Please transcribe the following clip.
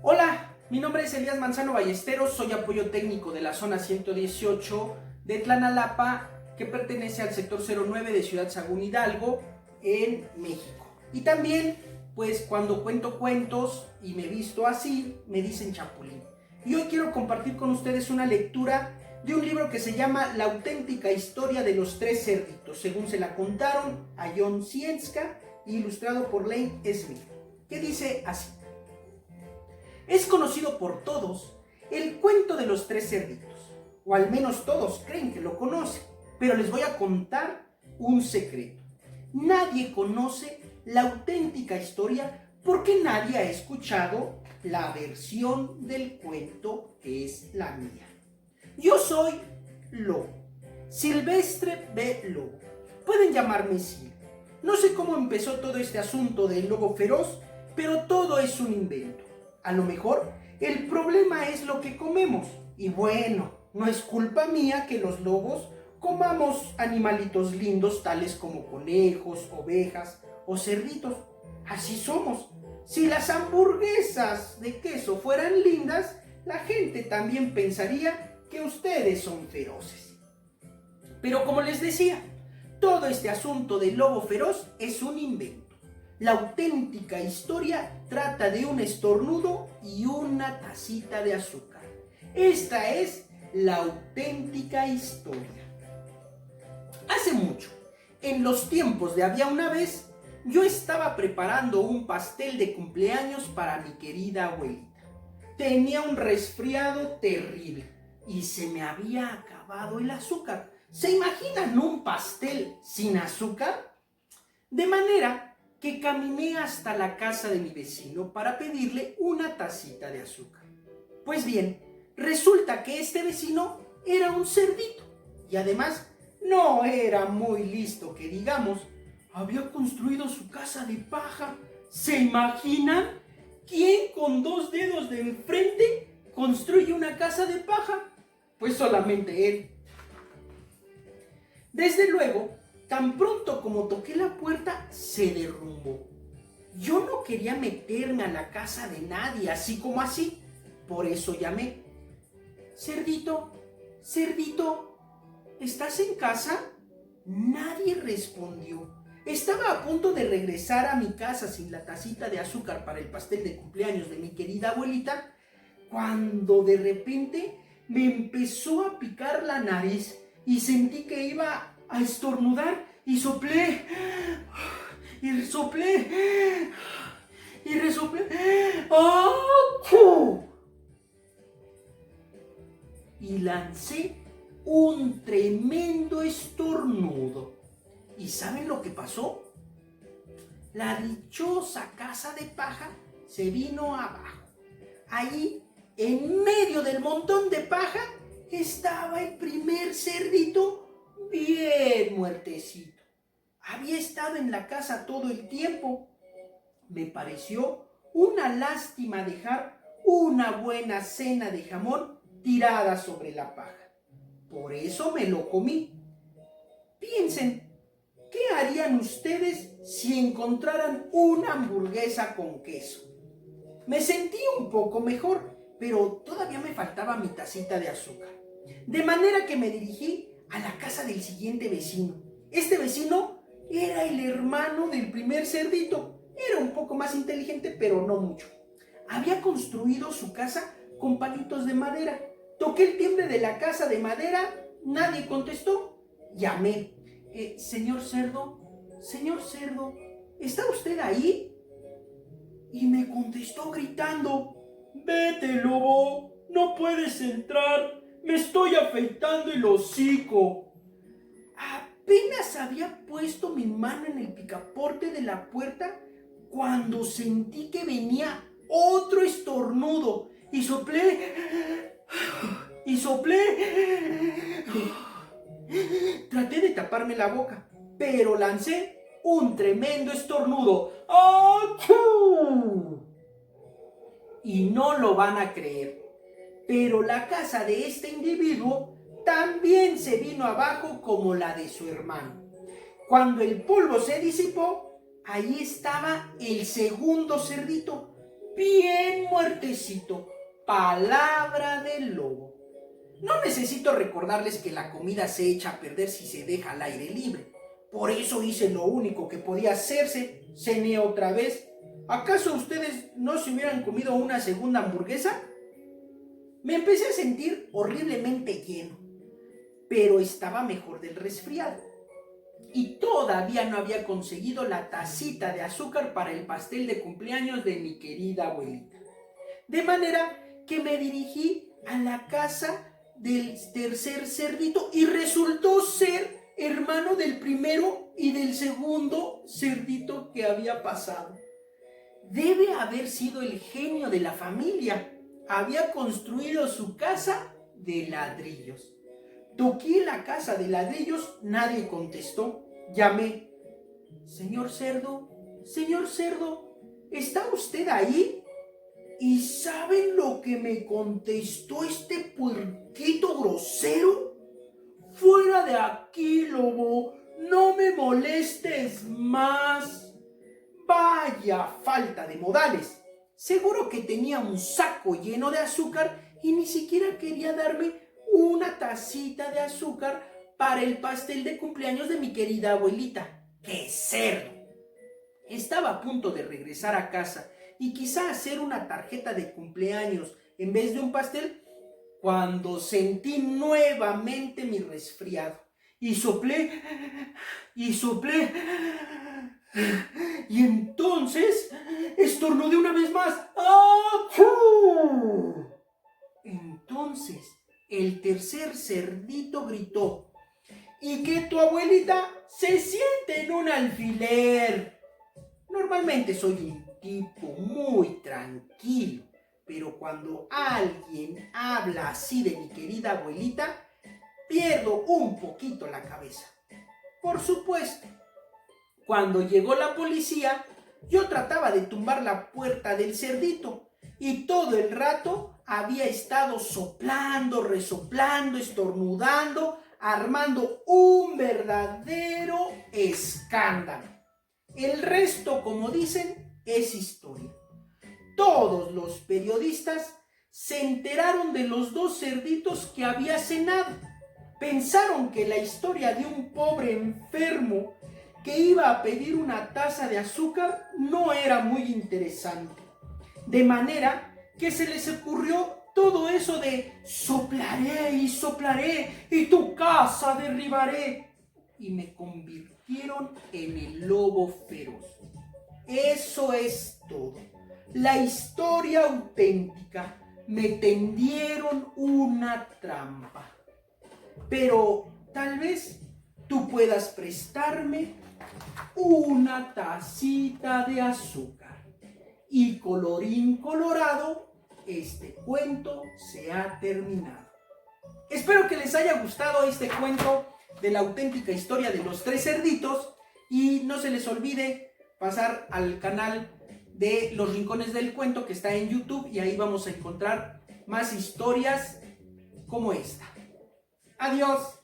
Hola, mi nombre es Elías Manzano Ballesteros, soy apoyo técnico de la zona 118 de Tlanalapa, que pertenece al sector 09 de Ciudad Sagún Hidalgo, en México. Y también, pues cuando cuento cuentos y me visto así, me dicen chapulín. Y hoy quiero compartir con ustedes una lectura de un libro que se llama La auténtica historia de los tres cerditos, según se la contaron a John Cienska, ilustrado por Lane Smith, que dice así. Es conocido por todos el cuento de los tres cerditos, o al menos todos creen que lo conocen, pero les voy a contar un secreto. Nadie conoce la auténtica historia porque nadie ha escuchado la versión del cuento que es la mía. Yo soy Lobo, Silvestre B. Lobo. Pueden llamarme Sil. No sé cómo empezó todo este asunto del lobo feroz, pero todo es un invento. A lo mejor el problema es lo que comemos. Y bueno, no es culpa mía que los lobos comamos animalitos lindos tales como conejos, ovejas o cerditos. Así somos. Si las hamburguesas de queso fueran lindas, la gente también pensaría que ustedes son feroces. Pero como les decía, todo este asunto del lobo feroz es un invento. La auténtica historia trata de un estornudo y una tacita de azúcar. Esta es la auténtica historia. Hace mucho, en los tiempos de había una vez, yo estaba preparando un pastel de cumpleaños para mi querida abuelita. Tenía un resfriado terrible y se me había acabado el azúcar. ¿Se imaginan un pastel sin azúcar? De manera que caminé hasta la casa de mi vecino para pedirle una tacita de azúcar. Pues bien, resulta que este vecino era un cerdito y además no era muy listo que digamos. Había construido su casa de paja. ¿Se imaginan? ¿Quién con dos dedos de enfrente construye una casa de paja? Pues solamente él. Desde luego, tan pronto como toqué la puerta, se derrumbó. Yo no quería meterme a la casa de nadie, así como así. Por eso llamé. Cerdito, cerdito, ¿estás en casa? Nadie respondió. Estaba a punto de regresar a mi casa sin la tacita de azúcar para el pastel de cumpleaños de mi querida abuelita, cuando de repente me empezó a picar la nariz y sentí que iba a estornudar y soplé y resoplé y resoplé. ¡Achú! Y lancé un tremendo estornudo. ¿Y saben lo que pasó? La dichosa casa de paja se vino abajo. Ahí, en medio del montón de paja, estaba el primer cerdito bien muertecito. Había estado en la casa todo el tiempo. Me pareció una lástima dejar una buena cena de jamón tirada sobre la paja. Por eso me lo comí. Piensen, ¿qué harían ustedes si encontraran una hamburguesa con queso? Me sentí un poco mejor, pero todavía me faltaba mi tacita de azúcar. De manera que me dirigí a la casa del siguiente vecino. Este vecino era el hermano del primer cerdito. Era un poco más inteligente, pero no mucho. Había construido su casa con palitos de madera. Toqué el timbre de la casa de madera, nadie contestó. Llamé. Señor cerdo, ¿está usted ahí? Y me contestó gritando: vete, lobo, no puedes entrar, me estoy afeitando el hocico. Apenas había puesto mi mano en el picaporte de la puerta cuando sentí que venía otro estornudo y soplé. Traté de taparme la boca, pero lancé un tremendo estornudo. ¡Achú! Y no lo van a creer, pero la casa de este individuo también se vino abajo como la de su hermano. Cuando el polvo se disipó, ahí estaba el segundo cerdito, bien muertecito. Palabra del lobo. No necesito recordarles que la comida se echa a perder si se deja al aire libre. Por eso hice lo único que podía hacerse. Cené otra vez. ¿Acaso ustedes no se hubieran comido una segunda hamburguesa? Me empecé a sentir horriblemente lleno, pero estaba mejor del resfriado. Y todavía no había conseguido la tacita de azúcar para el pastel de cumpleaños de mi querida abuelita. De manera que me dirigí a la casa del tercer cerdito y resultó ser hermano del primero y del segundo cerdito que había pasado. Debe haber sido el genio de la familia. Había construido su casa de ladrillos. Toqué la casa de ladrillos, nadie contestó. Llamé. Señor cerdo, ¿está usted ahí? ¿Y saben lo que me contestó este puerquito grosero? Fuera de aquí, lobo, no me molestes más. Vaya falta de modales. Seguro que tenía un saco lleno de azúcar y ni siquiera quería darme una tacita de azúcar para el pastel de cumpleaños de mi querida abuelita. ¡Qué cerdo! Estaba a punto de regresar a casa y quizá hacer una tarjeta de cumpleaños en vez de un pastel cuando sentí nuevamente mi resfriado. Y soplé, y entonces estornudé una vez más. ¡Achú! Entonces el tercer cerdito gritó: ¿y que tu abuelita se siente en un alfiler? Normalmente soy un tipo muy tranquilo, pero cuando alguien habla así de mi querida abuelita, pierdo un poquito la cabeza. Por supuesto, cuando llegó la policía, yo trataba de tumbar la puerta del cerdito y todo el rato había estado soplando, resoplando, estornudando, armando un verdadero escándalo. El resto, como dicen, es historia. Todos los periodistas se enteraron de los dos cerditos que había cenado. Pensaron que la historia de un pobre enfermo que iba a pedir una taza de azúcar no era muy interesante. De manera que se les ocurrió todo eso de soplaré y tu casa derribaré. Y me convirtieron en el lobo feroz. Eso es todo. La historia auténtica. Me tendieron una trampa. Pero tal vez tú puedas prestarme una tacita de azúcar. Y colorín colorado, este cuento se ha terminado. Espero que les haya gustado este cuento de la auténtica historia de los tres cerditos y no se les olvide pasar al canal de Los Rincones del Cuento que está en YouTube y ahí vamos a encontrar más historias como esta. Adiós.